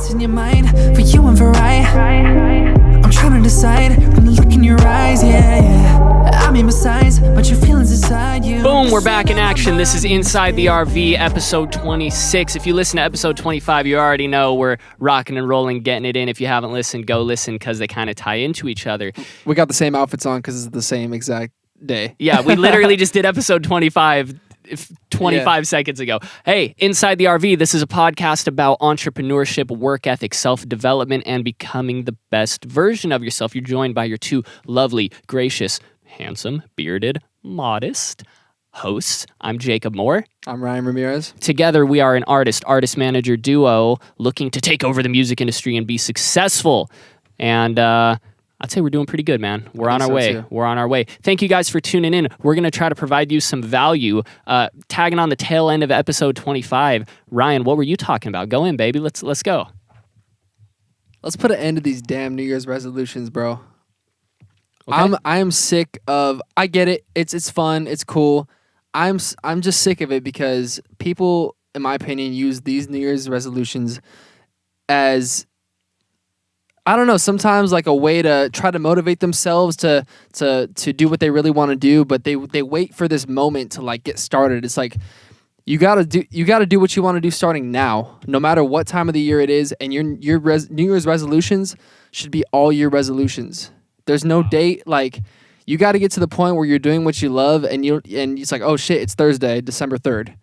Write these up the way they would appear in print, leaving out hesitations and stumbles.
what's in your mind, for you and for I'm trying to decide from the look in your eyes, yeah. I mean besides, but your feelings inside you. Boom, we're back in action. This is Inside the RV, episode 26. If you listen to episode 25, you already know we're rocking and rolling, getting it in. If you haven't listened, go listen because they kind of tie into each other. We got the same outfits on because it's the same exact day. Yeah, we literally just did episode 25 seconds ago. Hey, Inside the RV, this is a podcast about entrepreneurship, work ethic, self-development, and becoming the best version of yourself. You're joined by your two lovely, gracious, handsome, bearded, modest hosts. I'm Jacob Moore. I'm Ryan Ramirez. Together, we are an artist-manager duo looking to take over the music industry and be successful. And I'd say we're doing pretty good, man. We're on our way. Too. We're on our way. Thank you guys for tuning in. We're going to try to provide you some value. Tagging on the tail end of episode 25. Ryan, what were you talking about? Go in, baby. Let's go. Let's put an end to these damn New Year's resolutions, bro. Okay. I am sick of. I get it. It's fun. It's cool. I'm just sick of it because people, in my opinion, use these New Year's resolutions as, I don't know, sometimes like a way to try to motivate themselves to do what they really want to do, but they wait for this moment to like get started. It's like you gotta do what you want to do starting now, no matter what time of the year it is, and your New Year's resolutions should be all year resolutions. There's no date. Like you got to get to the point where you're doing what you love, and it's like, oh shit, it's Thursday, December 3rd.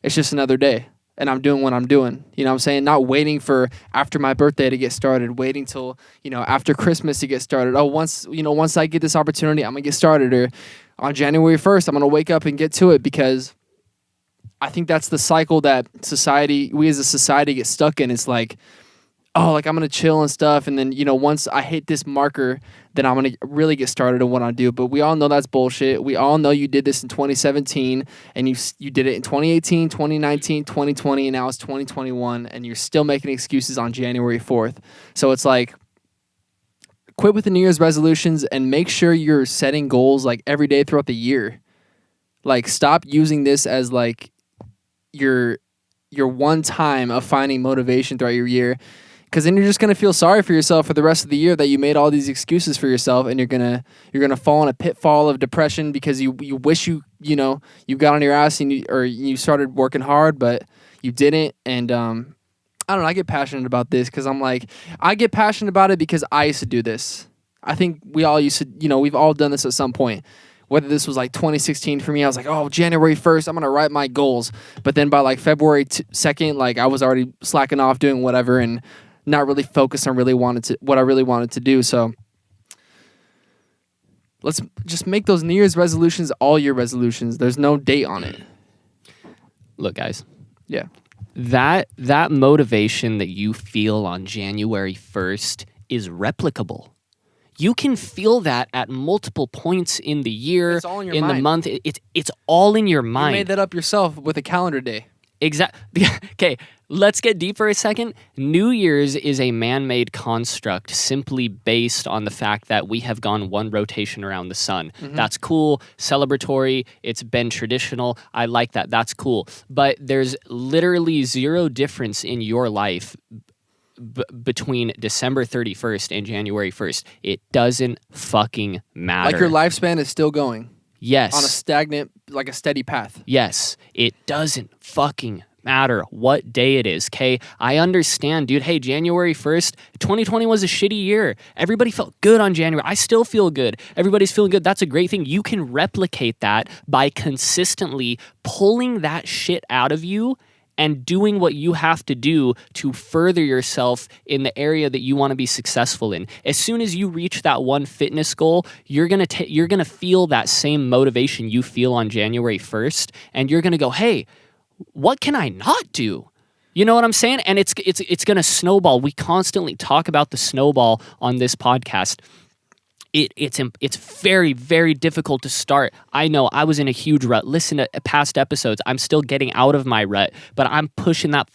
It's just another day. And I'm doing what I'm doing. You know what I'm saying? Not waiting for after my birthday to get started, waiting till, after Christmas to get started. Oh, once I get this opportunity, I'm going to get started. Or on January 1st, I'm going to wake up and get to it, because I think that's the cycle that we as a society get stuck in. It's like, oh, like I'm going to chill and stuff. And then, once I hit this marker, then I'm going to really get started on what I do. But we all know that's bullshit. We all know you did this in 2017 and you did it in 2018, 2019, 2020, and now it's 2021 and you're still making excuses on January 4th. So it's like, quit with the New Year's resolutions and make sure you're setting goals like every day throughout the year. Like stop using this as like your one time of finding motivation throughout your year. Because then you're just gonna feel sorry for yourself for the rest of the year that you made all these excuses for yourself, and you're gonna fall in a pitfall of depression because you wish you got on your ass and you started working hard, but you didn't. And I don't know. I get passionate about this because I get passionate about it because I used to do this. I think we all used to. We've all done this at some point. Whether this was like 2016 for me, I was like, oh, January 1st, I'm gonna write my goals. But then by like February 2nd, like I was already slacking off doing whatever and not really focused on what I really wanted to do. So let's just make those New Year's resolutions all year resolutions. There's no date on it. Look, guys. Yeah. That motivation that you feel on January 1st is replicable. You can feel that at multiple points in the year, it's all in your in mind. the month. It's all in your mind. You made that up yourself with a calendar day. Exactly. Okay, let's get deep for a second. New Year's is a man-made construct simply based on the fact that we have gone one rotation around the sun. Mm-hmm. That's cool, celebratory, it's been traditional. I like that. That's cool. But there's literally zero difference in your life between December 31st and January 1st. It doesn't fucking matter. Like your lifespan is still going. Yes. On a stagnant, like a steady path. Yes. It doesn't fucking matter what day it is, okay? I understand, dude. Hey, January 1st, 2020 was a shitty year. Everybody felt good on January. I still feel good. Everybody's feeling good. That's a great thing. You can replicate that by consistently pulling that shit out of you and doing what you have to do to further yourself in the area that you want to be successful in. As soon as you reach that one fitness goal, you're gonna feel that same motivation you feel on January 1st, and you're gonna go, hey, what can I not do? You know what I'm saying? And it's gonna snowball. We constantly talk about the snowball on this podcast. It's very, very difficult to start. I know I was in a huge rut. Listen to past episodes. I'm still getting out of my rut, but I'm pushing that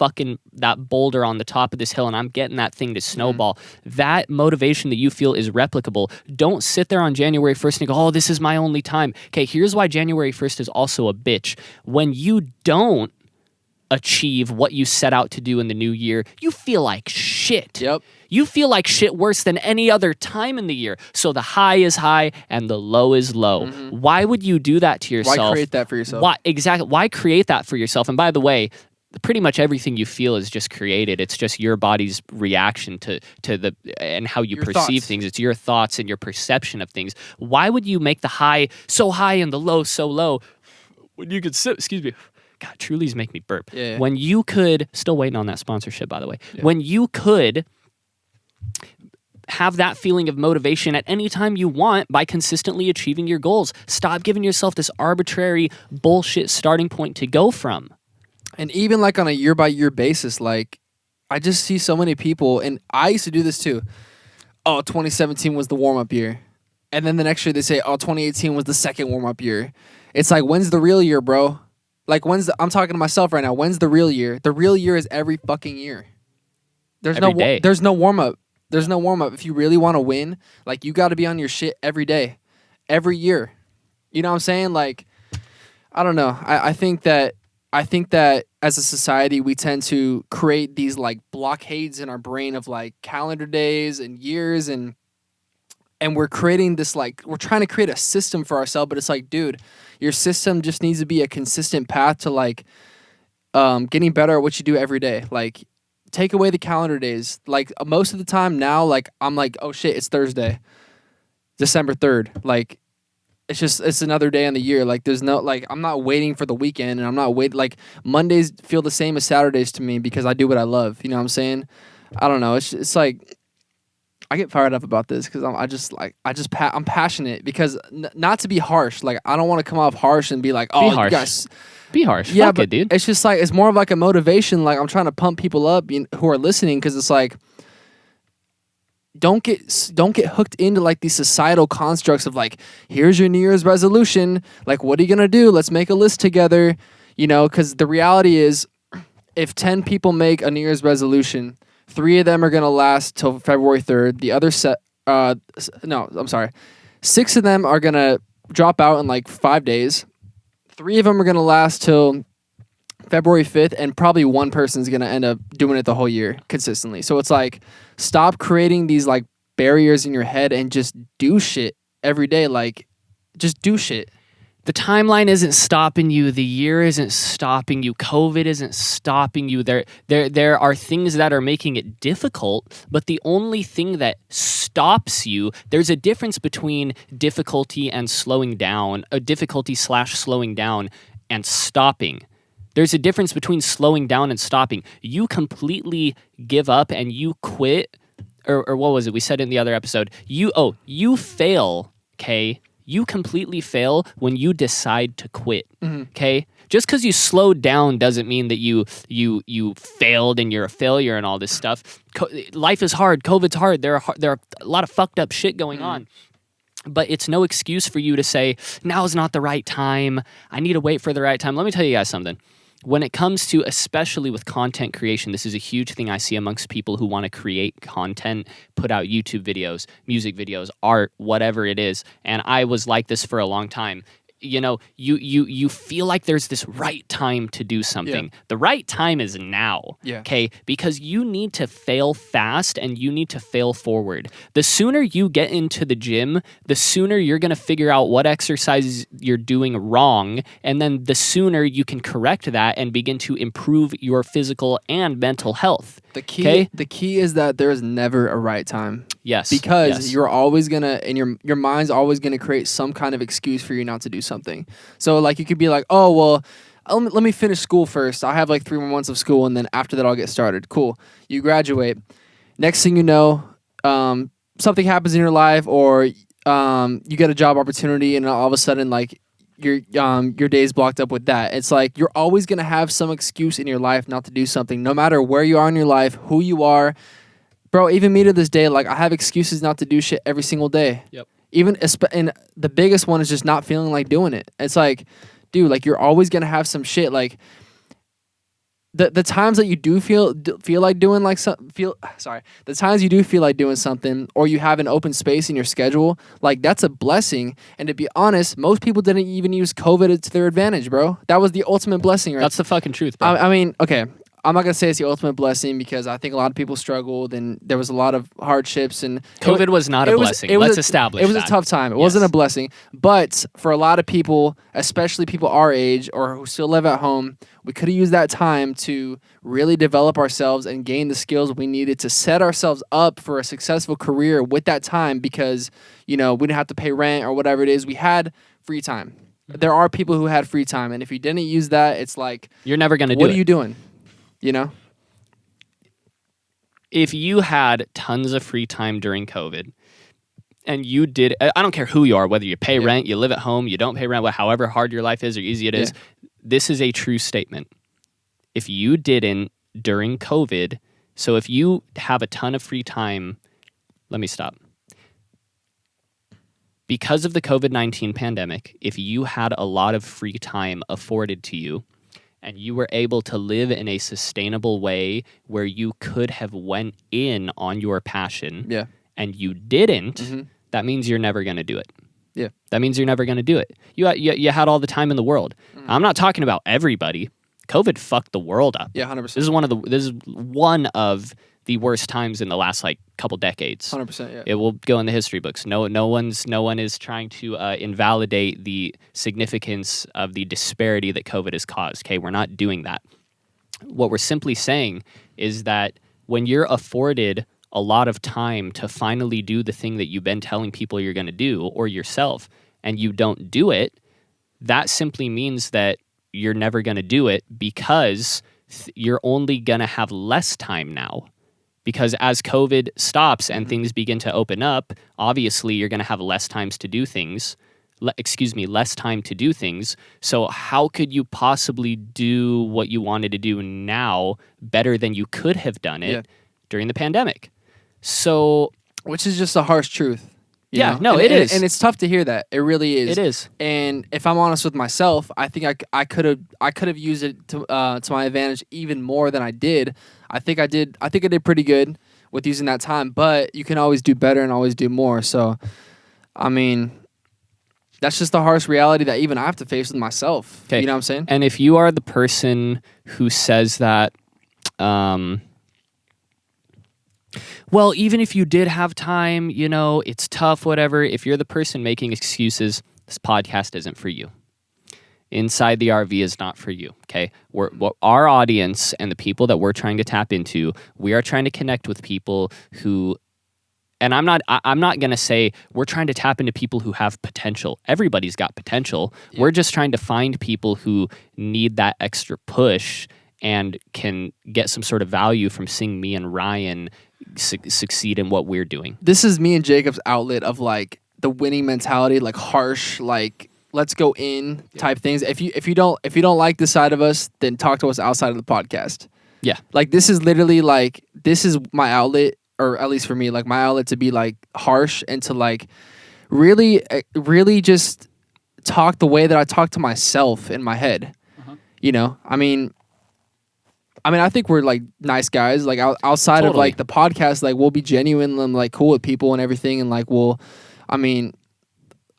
boulder on the top of this hill and I'm getting that thing to snowball. That motivation that you feel is replicable. Don't sit there on January 1st and go, oh, this is my only time. Okay, here's why January 1st is also a bitch. When you don't achieve what you set out to do in the new year, you feel like shit. shit. Yep. You feel like shit worse than any other time in the year. So the high is high and the low is low. Why would you do that to yourself? Why create that for yourself? Why exactly? Why create that for yourself? And by the way, pretty much everything you feel is just created. It's just your body's reaction to the and how you Your perceive thoughts. things. It's your thoughts and your perception of things. Why would you make the high so high and the low so low when you could sit? Excuse me. God, Trulies make me burp. Yeah. When you could, still waiting on that sponsorship, by the way. Yeah. When you could have that feeling of motivation at any time you want by consistently achieving your goals. Stop giving yourself this arbitrary bullshit starting point to go from. And even like on a year by year basis, like I just see so many people, and I used to do this too. Oh, 2017 was the warm up year. And then the next year they say, oh, 2018 was the second warm up year. It's like, when's the real year, bro? Like, I'm talking to myself right now. When's the real year? The real year is every fucking year. There's every day. There's no warm up. There's no warm up. If you really want to win, like you got to be on your shit every day, every year. You know what I'm saying? Like, I don't know. I think that as a society, we tend to create these like blockades in our brain of like calendar days and years, and we're creating this like, we're trying to create a system for ourselves, but it's like, dude, your system just needs to be a consistent path to like getting better at what you do every day. Like, take away the calendar days. Like most of the time now, like I'm like, oh shit, it's Thursday, December 3rd. Like it's another day in the year. Like there's no, like I'm not waiting for the weekend, and I'm not waiting. Like Mondays feel the same as Saturdays to me because I do what I love. You know what I'm saying? I don't know. It's like I get fired up about this because I'm passionate because not to be harsh. Like I don't want to come off harsh and be like, oh, you guys. Be harsh. Yeah, Fuck but it, dude. it's just like, it's more of like a motivation. Like I'm trying to pump people up who are listening, because it's like, don't get hooked into like these societal constructs of like, here's your New Year's resolution. Like, what are you gonna do? Let's make a list together. You know, because the reality is, if 10 people make a New Year's resolution, 3 of them are gonna last till February 3rd. The other 6 of them are gonna drop out in like 5 days. 3 of them are going to last till February 5th, and probably one person's going to end up doing it the whole year consistently. So it's like, stop creating these like barriers in your head and just do shit every day. Like, just do shit. The timeline isn't stopping you. The year isn't stopping you. COVID isn't stopping you. There are things that are making it difficult, but the only thing that stops you, there's a difference between difficulty and slowing down, a difficulty/slowing down and stopping. There's a difference between slowing down and stopping. You completely give up and you quit, or what was it? We said in the other episode, you fail, okay? You completely fail when you decide to quit, okay? Just because you slowed down doesn't mean that you failed and you're a failure and all this stuff. Life is hard. COVID's hard. There are a lot of fucked up shit going on. But it's no excuse for you to say, now's not the right time. I need to wait for the right time. Let me tell you guys something. When it comes to, especially with content creation, this is a huge thing I see amongst people who want to create content, put out YouTube videos, music videos, art, whatever it is. And I was like this for a long time. You know, you feel like there's this right time to do something. Yeah. The right time is now, okay? Because you need to fail fast and you need to fail forward. The sooner you get into the gym, the sooner you're going to figure out what exercises you're doing wrong, and then the sooner you can correct that and begin to improve your physical and mental health. The key is that there is never a right time. Yes. Because you're always gonna, and your mind's always gonna create some kind of excuse for you not to do something. So like you could be like, oh well, let me finish school first. I have like 3 more months of school, and then after that I'll get started. Cool. You graduate. Next thing you know, something happens in your life, or you get a job opportunity, and all of a sudden like your day's blocked up with that. It's like you're always gonna have some excuse in your life not to do something, no matter where you are in your life, who you are. Bro, even me to this day, like I have excuses not to do shit every single day. Yep. And the biggest one is just not feeling like doing it. It's like, dude, like you're always gonna have some shit. Like the times that you do feel like doing like the times you do feel like doing something, or you have an open space in your schedule, like that's a blessing. And to be honest, most people didn't even use COVID to their advantage, bro. That was the ultimate blessing, right? That's the fucking truth, bro. I mean, okay. I'm not gonna say it's the ultimate blessing because I think a lot of people struggled and there was a lot of hardships and COVID was not a blessing. Let's establish it was that. a tough time. It wasn't a blessing, but for a lot of people, especially people our age or who still live at home, we could have used that time to really develop ourselves and gain the skills we needed to set ourselves up for a successful career with that time because, we didn't have to pay rent or whatever it is. We had free time. There are people who had free time, and if you didn't use that, it's like you're never going to do it. What are you doing? If you had tons of free time during COVID and you did, I don't care who you are, whether you pay rent, you live at home, you don't pay rent, however hard your life is or easy it is, this is a true statement. If you didn't during COVID, so if you have a ton of free time, let me stop. Because of the COVID-19 pandemic, if you had a lot of free time afforded to you, and you were able to live in a sustainable way where you could have went in on your passion and you didn't, that means you're never going to do it. Yeah. That means you're never going to do it. You had all the time in the world. I'm not talking about everybody. COVID fucked the world up. Yeah, 100%. This is one of the worst times in the last couple decades. 100%. Yeah. It will go in the history books. No one is trying to invalidate the significance of the disparity that COVID has caused. Okay, we're not doing that. What we're simply saying is that when you're afforded a lot of time to finally do the thing that you've been telling people you're going to do or yourself, and you don't do it, that simply means that you're never going to do it because you're only going to have less time now. Because as COVID stops and things begin to open up, obviously you're going to have less time to do things. So how could you possibly do what you wanted to do now better than you could have done it during the pandemic? So, which is just a harsh truth. It is. And it's tough to hear that. It really is. It is. And if I'm honest with myself, I think I could have used it to my advantage even more than I did. I think I did pretty good with using that time, but you can always do better and always do more. So, I mean, that's just the harsh reality that even I have to face with myself. Okay. You know what I'm saying? And if you are the person who says that, well, even if you did have time, it's tough, whatever. If you're the person making excuses, this podcast isn't for you. Inside the RV is not for you, okay? Our audience and the people that we're trying to tap into, we are trying to connect with people who, and I'm not going to say we're trying to tap into people who have potential. Everybody's got potential. Yeah. We're just trying to find people who need that extra push and can get some sort of value from seeing me and Ryan succeed in what we're doing. This is me and Jacob's outlet of the winning mentality, harsh, let's go in type things. If you don't like this side of us, then talk to us outside of the podcast. Yeah. This is literally this is my outlet, or at least for me, my outlet to be harsh and to really just talk the way that I talk to myself in my head. Uh-huh. I think we're nice guys. Outside totally. Of the podcast, we'll be genuine and cool with people and everything, and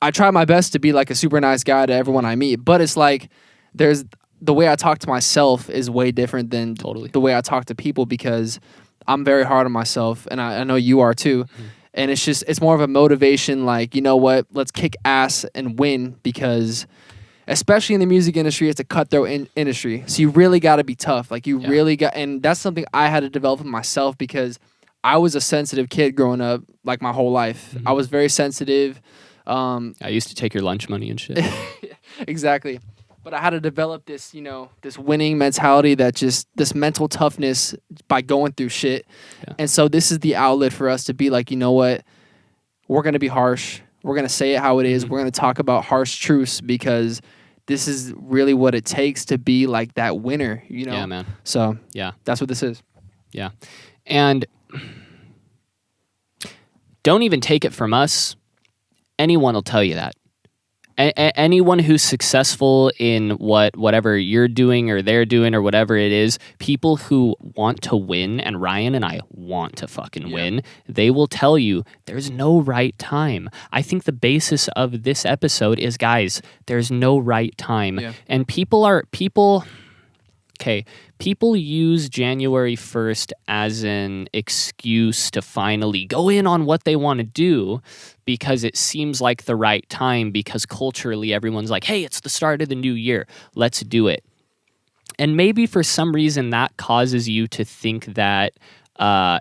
I try my best to be a super nice guy to everyone I meet, but it's there's the way I talk to myself is way different than the way I talk to people because I'm very hard on myself, and I know you are too. Mm-hmm. And it's more of a motivation, you know what, let's kick ass and win because especially in the music industry, it's a cutthroat industry. So you really got to be tough. Really got, and that's something I had to develop in myself because I was a sensitive kid growing up, my whole life. Mm-hmm. I was very sensitive. I used to take your lunch money and shit. Exactly. But I had to develop this, this winning mentality this mental toughness by going through shit. Yeah. And so this is the outlet for us to be you know what, we're going to be harsh. We're going to say it how it is. Mm-hmm. We're going to talk about harsh truths because this is really what it takes to be that winner, Yeah, man. So, yeah, that's what this is. Yeah. And don't even take it from us. Anyone will tell you that. Anyone who's successful in whatever you're doing or they're doing or whatever it is, people who want to win, and Ryan and I want to fucking win, they will tell you there's no right time. I think the basis of this episode is, guys, there's no right time. Yeah. And people Okay, people use January 1st as an excuse to finally go in on what they want to do because it seems like the right time, because culturally everyone's like, hey, it's the start of the new year. Let's do it. And maybe for some reason that causes you to think that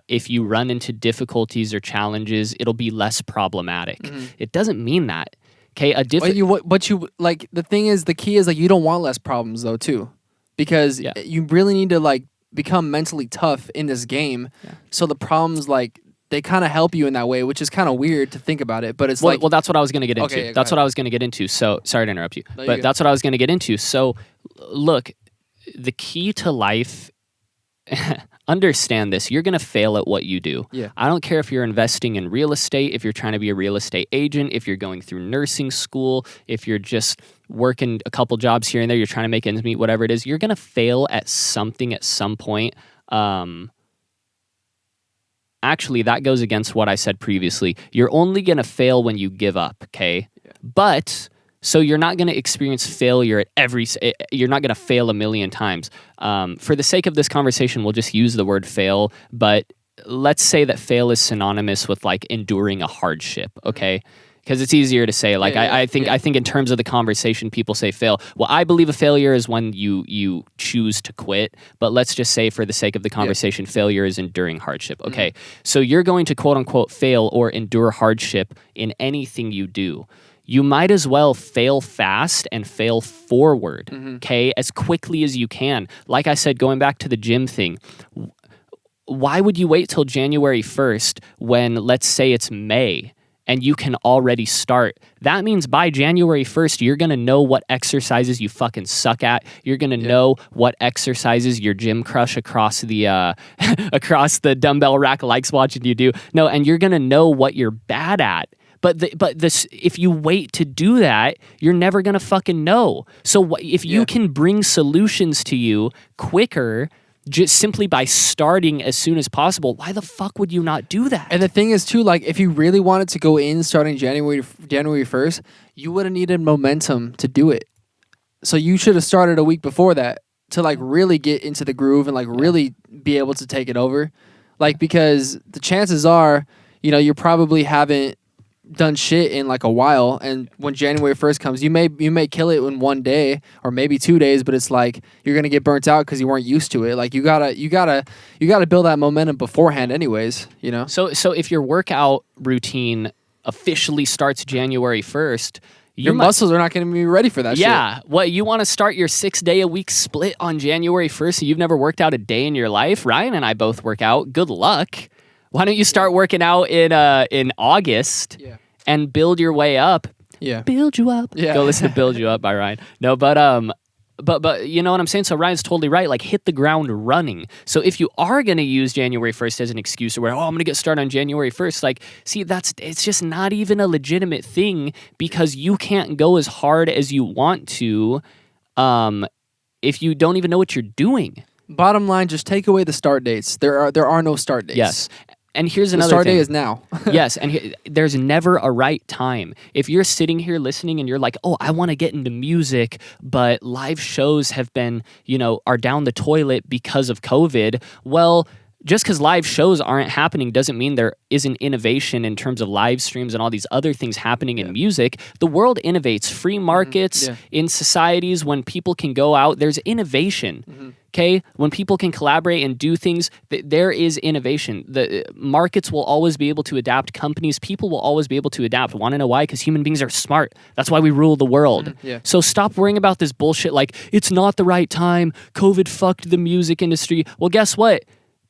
if you run into difficulties or challenges, it'll be less problematic. It doesn't mean that. Okay, the thing is, the key is like you don't want less problems though too, because you really need to like become mentally tough in this game. So the problems like they kind of help you in that way, which is kind of weird to think about it. But it's well, that's what I was going to get into. Okay, that's what I was going to get into. So sorry to interrupt you, No, but that's what I was going to get into. So look, the key to life. Understand this. You're going to fail at what you do. Yeah. I don't care if you're investing in real estate, if you're trying to be a real estate agent, if you're going through nursing school, if you're just working a couple jobs here and there, you're trying to make ends meet, whatever it is, you're going to fail at something at some point. Actually, that goes against what I said previously. You're only going to fail when you give up, okay? Yeah. But... so you're not going to experience failure you're not going to fail a million times. For the sake of this conversation, we'll just use the word fail, but let's say that fail is synonymous with like enduring a hardship, okay? Because it's easier to say. Like I think in terms of the conversation, people say fail. Well, I believe a failure is when you choose to quit, but let's just say for the sake of the conversation, failure is enduring hardship. Okay, so you're going to quote unquote fail or endure hardship in anything you do. You might as well fail fast and fail forward, okay, as quickly as you can. Like I said, going back to the gym thing, why would you wait till January 1st when, let's say it's May, and you can already start? That means by January 1st, you're going to know what exercises you fucking suck at. You're going to know what exercises your gym crush across the across the dumbbell rack likes watching you do. No, and you're going to know what you're bad at. But if you wait to do that, you're never going to fucking know. So if you can bring solutions to you quicker just simply by starting as soon as possible, why the fuck would you not do that? And the thing is too, like if you really wanted to go in starting January 1st, you would have needed momentum to do it. So you should have started a week before that to like really get into the groove and like really be able to take it over. Like because the chances are, you probably haven't done shit in like a while, and when January 1st comes, you may kill it in one day or maybe 2 days, but it's like you're gonna get burnt out because you weren't used to it. Like you gotta build that momentum beforehand, anyways. So if your workout routine officially starts January 1st, your muscles are not going to be ready for that shit. Yeah. What, you want to start your 6-day-a-week split on January 1st so you've never worked out a day in your life? Ryan and I both work out. Good luck. Why don't you start working out in August and build your way up? Yeah. Build you up. Yeah. Go listen to Build You Up by Ryan. No, but you know what I'm saying? So Ryan's totally right. Like hit the ground running. So if you are going to use January 1st as an excuse, or where, I'm going to get started on January 1st, like, see, it's just not even a legitimate thing, because you can't go as hard as you want to if you don't even know what you're doing. Bottom line, just take away the start dates. There are no start dates. Yes. And here's another thing. The start thing. day is now. Yes, and there's never a right time. If you're sitting here listening and you're like, I want to get into music, but live shows have been, are down the toilet because of COVID. Well, just because live shows aren't happening doesn't mean there isn't innovation in terms of live streams and all these other things happening in music. The world innovates. Free markets in societies, when people can go out, there's innovation. Okay? When people can collaborate and do things, there is innovation. The markets will always be able to adapt. Companies, people will always be able to adapt. Want to know why? Because human beings are smart. That's why we rule the world. So stop worrying about this bullshit like, it's not the right time. COVID fucked the music industry. Well, guess what?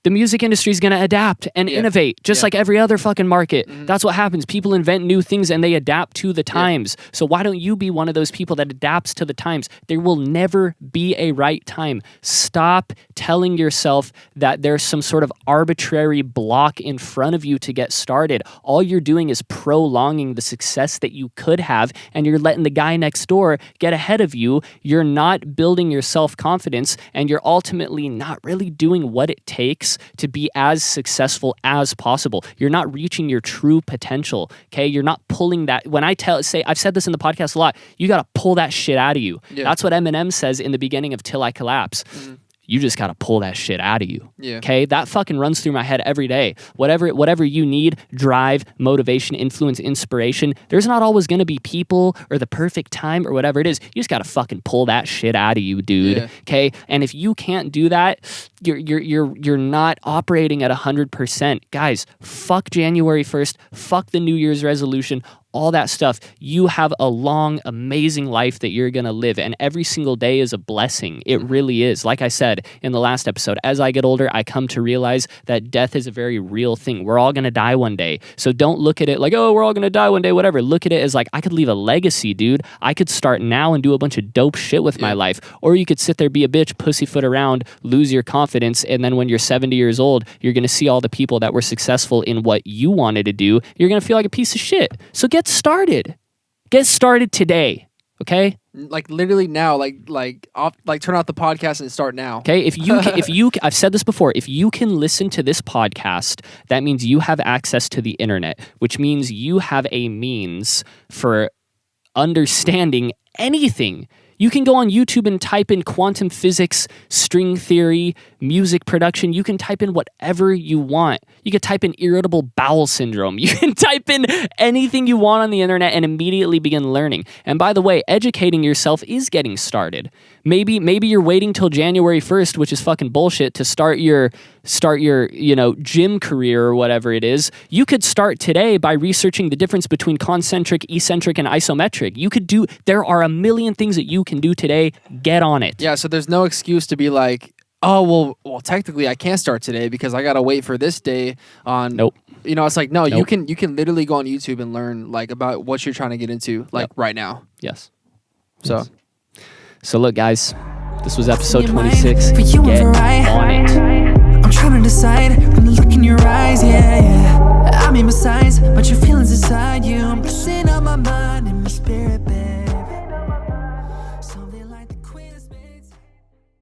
The music industry is going to adapt and innovate, just like every other fucking market. That's what happens. People invent new things and they adapt to the times. So why don't you be one of those people that adapts to the times? There will never be a right time. Stop telling yourself that there's some sort of arbitrary block in front of you to get started. All you're doing is prolonging the success that you could have, and you're letting the guy next door get ahead of you. You're not building your self-confidence, and you're ultimately not really doing what it takes to be as successful as possible. You're not reaching your true potential, okay? You're not pulling that. When I've said this in the podcast a lot, you got to pull that shit out of you. That's what Eminem says in the beginning of Till I Collapse. You just got to pull that shit out of you. Yeah. Okay? That fucking runs through my head every day. Whatever you need, drive, motivation, influence, inspiration, there's not always going to be people or the perfect time or whatever it is. You just got to fucking pull that shit out of you, dude. Yeah. Okay? And if you can't do that, you're not operating at 100%. Guys, fuck January 1st, fuck the New Year's resolution, all that stuff. You have a long, amazing life that you're going to live, and every single day is a blessing. It really is. Like I said in the last episode, as I get older, I come to realize that death is a very real thing. We're all going to die one day. So don't look at it like, oh, we're all going to die one day, whatever. Look at it as like, I could leave a legacy, dude. I could start now and do a bunch of dope shit with my life. Or you could sit there, be a bitch, pussyfoot around, lose your confidence, and then when you're 70 years old, you're going to see all the people that were successful in what you wanted to do. You're going to feel like a piece of shit. So get started. Get started today. Okay? Like literally now, like turn off the podcast and start now. Okay? If you I've said this before, if you can listen to this podcast, that means you have access to the internet, which means you have a means for understanding anything. You can go on YouTube and type in quantum physics, string theory, music production. You can type in whatever you want. You can type in irritable bowel syndrome. You can type in anything you want on the internet and immediately begin learning. And by the way, educating yourself is getting started. Maybe you're waiting till January 1st, which is fucking bullshit, to start your gym career or whatever it is. You could start today by researching the difference between concentric, eccentric, and isometric. There are a million things that you can do today. Get on it. Yeah, so there's no excuse to be like, oh, well, technically I can't start today because I got to wait for this day on. Nope. It's like, no, Nope. you can literally go on YouTube and learn like about what you're trying to get into right now. Yes. So. Yes. So look, guys, this was episode In your mind, 26. for you and Get for I. on it. I'm trying to decide when I look in your eyes, yeah. I mean besides, but your feelings inside you. I'm messing up my mind.